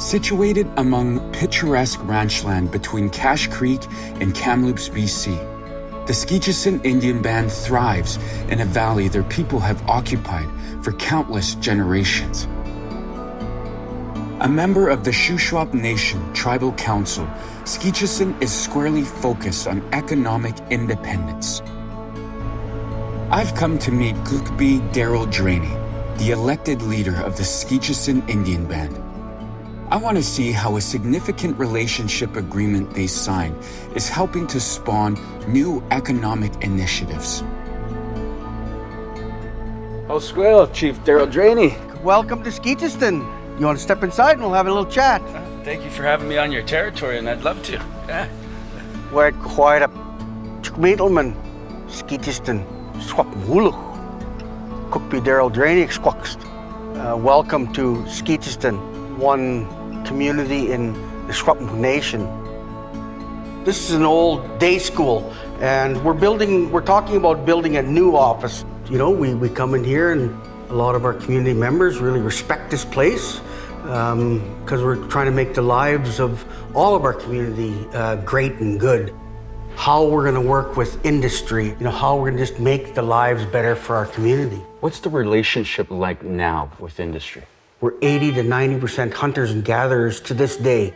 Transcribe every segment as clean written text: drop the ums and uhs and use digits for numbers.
Situated among picturesque ranchland between Cache Creek and Kamloops, BC, the Skeetchestn Indian Band thrives in a valley their people have occupied for countless generations. A member of the Shuswap Nation Tribal Council, Skeetchestn is squarely focused on economic independence. I've come to meet Gukbi Darrel Draney, the elected leader of the Skeetchestn Indian Band. I want to see how a significant relationship agreement they signed is helping to spawn new economic initiatives. Oh, squirrel, Chief Darrel Draney. Welcome to Skeetchestn. You want to step inside and we'll have a little chat? Thank you for having me on your territory, and I'd love to. Yeah. We're quite a Chukmeetelman, Skeetchestn, Swapmulu. Cookby Darrel Draney, Squaxt. Welcome to Skeetchestn, one community in the Swapmulu Nation. This is an old day school, and we're talking about building a new office. You know, we come in here and a lot of our community members really respect this place because we're trying to make the lives of all of our community great and good. How we're going to work with industry, how we're going to just make the lives better for our community. What's the relationship like now with industry? We're 80 to 90% hunters and gatherers to this day.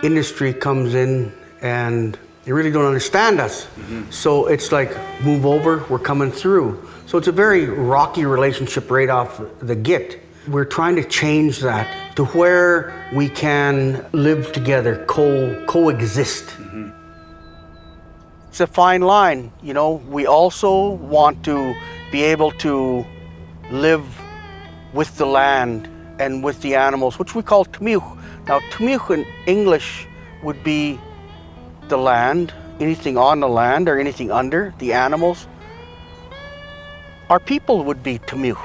Industry comes in and they really don't understand us. So it's like, move over, we're coming through. So it's a very rocky relationship right off the get. We're trying to change that to where we can live together, coexist. It's a fine line, we also want to be able to live with the land and with the animals, which we call tmiwch. Now, tmiwch in English would be the land, anything on the land or anything under, the animals. Our people would be tmiwch.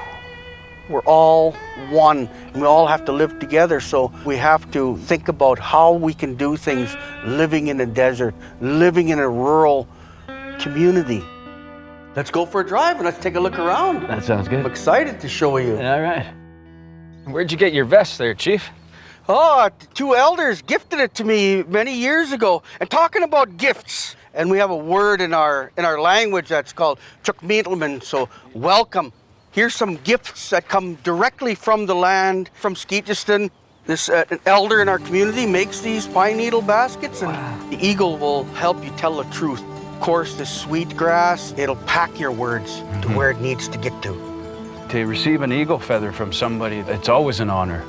We're all one, and we all have to live together, so we have to think about how we can do things living in a desert, living in a rural community. Let's go for a drive and let's take a look around. That sounds good. I'm excited to show you. All right. Where'd you get your vest there, Chief? Oh, two elders gifted it to me many years ago. And talking about gifts, and we have a word in our language that's called Chukmeetelman, so welcome. Here's some gifts that come directly from the land, from Skeetchestn. This an elder in our community makes these pine needle baskets, and the eagle will help you tell the truth. Of course, this sweet grass, it'll pack your words to where it needs to get to. To receive an eagle feather from somebody, it's always an honor.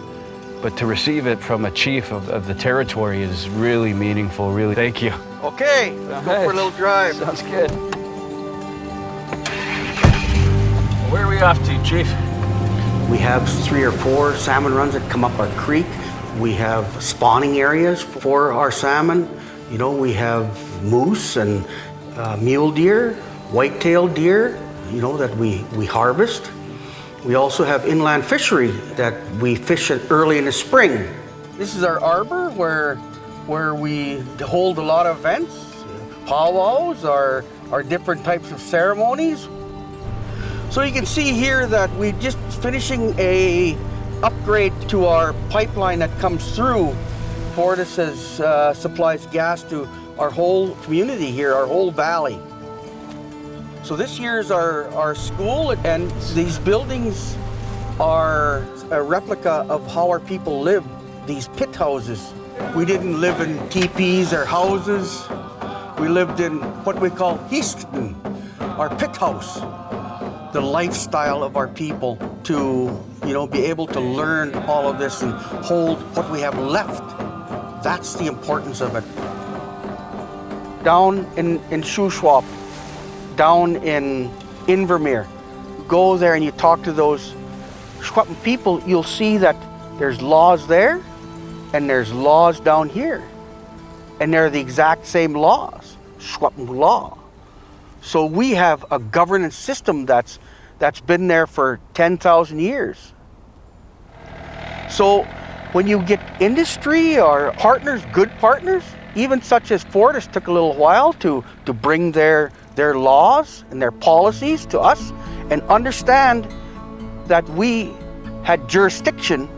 But to receive it from a chief of the territory is really meaningful, really. Thank you. Okay, let's go for a little drive. Sounds good. Where are we off to, Chief? We have 3 or 4 salmon runs that come up our creek. We have spawning areas for our salmon. We have moose and mule deer, white-tailed deer, that we harvest. We also have inland fishery that we fish early in the spring. This is our arbor where we hold a lot of events, powwows, our different types of ceremonies. So you can see here that we're just finishing a upgrade to our pipeline that comes through. Fortis supplies gas to our whole community here, our whole valley. So this year's our school, and these buildings are a replica of how our people lived, these pit houses. We didn't live in teepees or houses. We lived in what we call Heaston, our pit house. The lifestyle of our people to, be able to learn all of this and hold what we have left. That's the importance of it. Down in Shuswap, down in Invermere, go there and you talk to those Shuswapan people, you'll see that there's laws there and there's laws down here. And they're the exact same laws, Shuswapan law. So we have a governance system that's been there for 10,000 years. So when you get industry or partners, good partners, even such as Fortis took a little while to bring their laws and their policies to us and understand that we had jurisdiction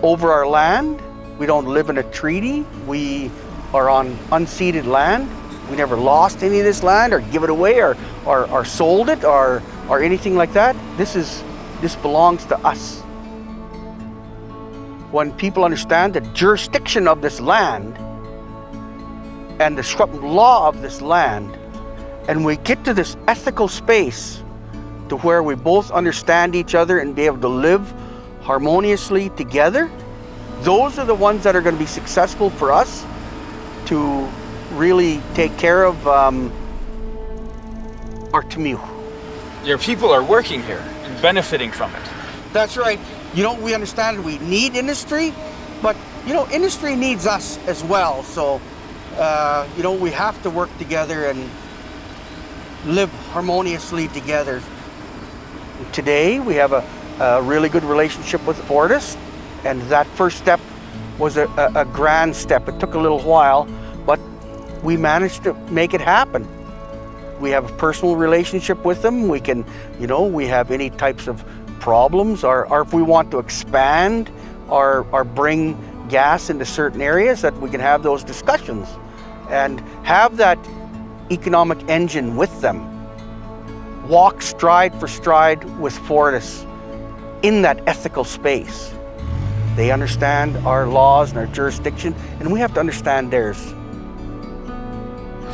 over our land We don't live in a treaty. We are on unceded land. We never lost any of this land or give it away or sold it or anything like that. This belongs to us. When people understand the jurisdiction of this land and the law of this land, and we get to this ethical space to where we both understand each other and be able to live harmoniously together, those are the ones that are going to be successful for us to really take care of our tmiwch. Your people are working here and benefiting from it. That's right. We understand we need industry, but industry needs us as well. So we have to work together and live harmoniously together. Today we have a really good relationship with Fortis, and that first step was a grand step. It took a little while, but we managed to make it happen. We have a personal relationship with them. We can, we have any types of problems, or if we want to expand or bring gas into certain areas, that we can have those discussions and have that economic engine with them. Walk stride for stride with Fortis in that ethical space. They understand our laws and our jurisdiction, and we have to understand theirs.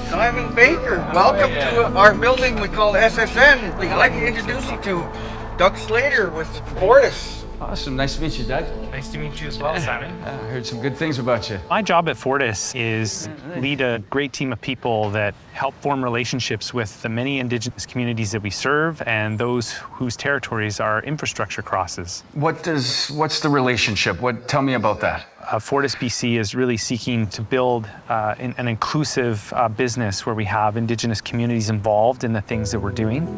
Simon Baker, welcome to our building we call SSN. I'd like to introduce you to Doug Slater with Fortis. Awesome. Nice to meet you, Doug. Nice to meet you as well, Simon. I heard some good things about you. My job at Fortis is lead a great team of people that help form relationships with the many Indigenous communities that we serve and those whose territories our infrastructure crosses. What's the relationship? Tell me about that. FortisBC is really seeking to build an inclusive business where we have Indigenous communities involved in the things that we're doing.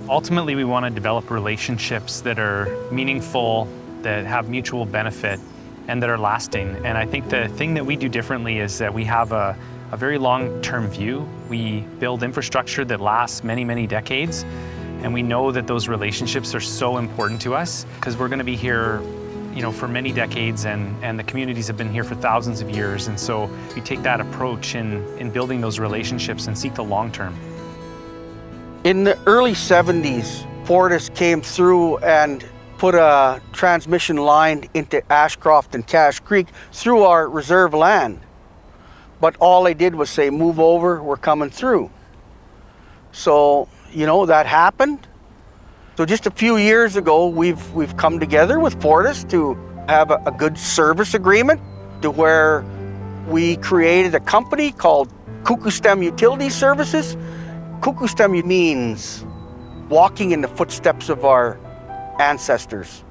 Ultimately, we want to develop relationships that are meaningful, that have mutual benefit, and that are lasting. And I think the thing that we do differently is that we have a very long-term view. We build infrastructure that lasts many, many decades, and we know that those relationships are so important to us because we're going to be here for many decades, and the communities have been here for thousands of years. And so we take that approach in building those relationships and seek the long term. In the early 70s, Fortis came through and put a transmission line into Ashcroft and Cache Creek through our reserve land. But all they did was say, move over, we're coming through. So, that happened. So just a few years ago, we've come together with Fortis to have a good service agreement to where we created a company called Skeetchestn Utility Services. Skeetchestn means walking in the footsteps of our ancestors.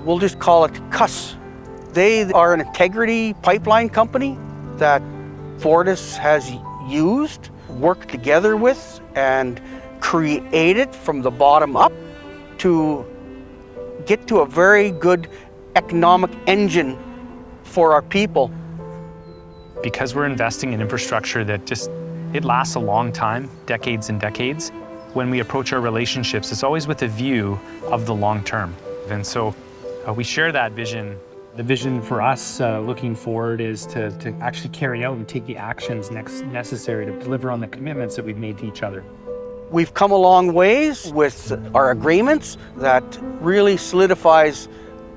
We'll just call it CUS. They are an integrity pipeline company that Fortis has used, worked together with, and created from the bottom up to get to a very good economic engine for our people. Because we're investing in infrastructure that it lasts a long time, decades and decades. When we approach our relationships, it's always with a view of the long term. And so we share that vision. The vision for us looking forward is to actually carry out and take the actions necessary to deliver on the commitments that we've made to each other. We've come a long ways with our agreements that really solidifies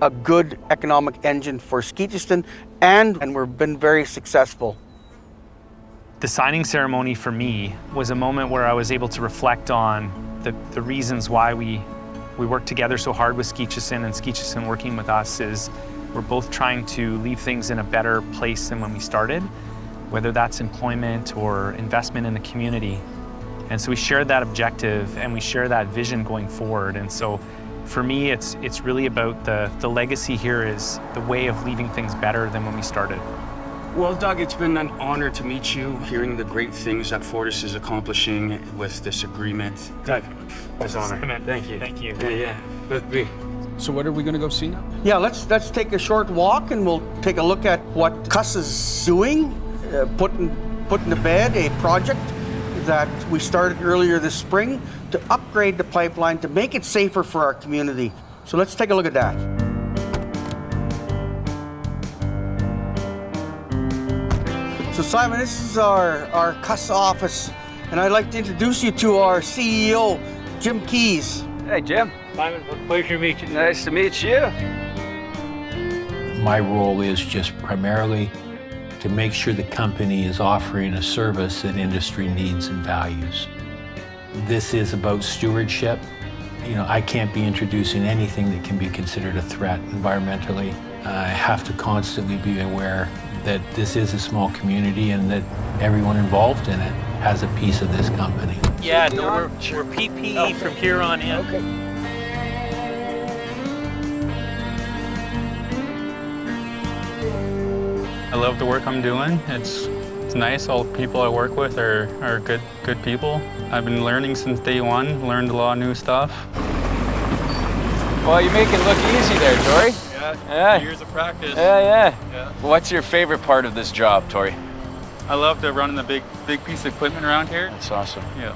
a good economic engine for Skeetchestn, and we've been very successful. The signing ceremony for me was a moment where I was able to reflect on the reasons why we work together so hard with Skeetchestn, and Skeetchestn working with us is we're both trying to leave things in a better place than when we started, whether that's employment or investment in the community. And so we share that objective and we share that vision going forward. And so for me, it's really about the legacy here is the way of leaving things better than when we started. Well, Doug, it's been an honor to meet you, hearing the great things that Fortis is accomplishing with this agreement. Doug, it's an honor. Thank you. Thank you. Yeah. So what are we going to go see now? Yeah, let's take a short walk and we'll take a look at what CUS is doing, putting to bed a project that we started earlier this spring to upgrade the pipeline to make it safer for our community. So let's take a look at that. So Simon, this is our cuss office, and I'd like to introduce you to our CEO, Jim Keys. Hey, Jim. Simon, what a pleasure to meet you. Nice to meet you. My role is just primarily to make sure the company is offering a service that industry needs and values. This is about stewardship. You know, I can't be introducing anything that can be considered a threat environmentally. I have to constantly be aware that this is a small community and that everyone involved in it has a piece of this company. Yeah, no, we're PPE from here on in. Okay. I love the work I'm doing. It's nice. All the people I work with are good people. I've been learning since day one, learned a lot of new stuff. Well, you make it look easy there, Tori. Yeah, years of practice. Yeah. What's your favorite part of this job, Tori? I love running the big piece of equipment around here. That's awesome. Yeah.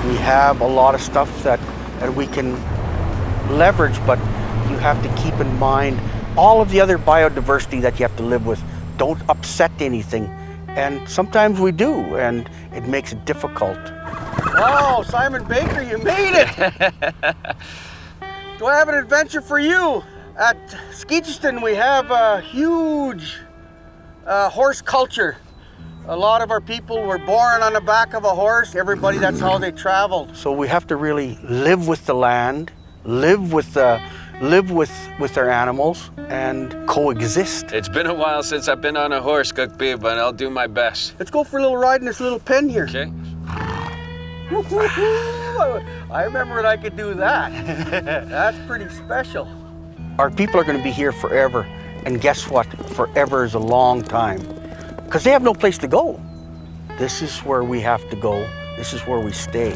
We have a lot of stuff that we can leverage, but you have to keep in mind all of the other biodiversity that you have to live with. Don't upset anything. And sometimes we do, and it makes it difficult. Wow, Simon Baker, you made it! Do I have an adventure for you? At Skeetchestn, we have a huge horse culture. A lot of our people were born on the back of a horse. Everybody, that's how they traveled. So we have to really live with the land, live with our animals, and coexist. It's been a while since I've been on a horse, Cookbee, but I'll do my best. Let's go for a little ride in this little pen here. Okay. I remember when I could do that. That's pretty special. Our people are going to be here forever. And guess what? Forever is a long time. Because they have no place to go. This is where we have to go. This is where we stay.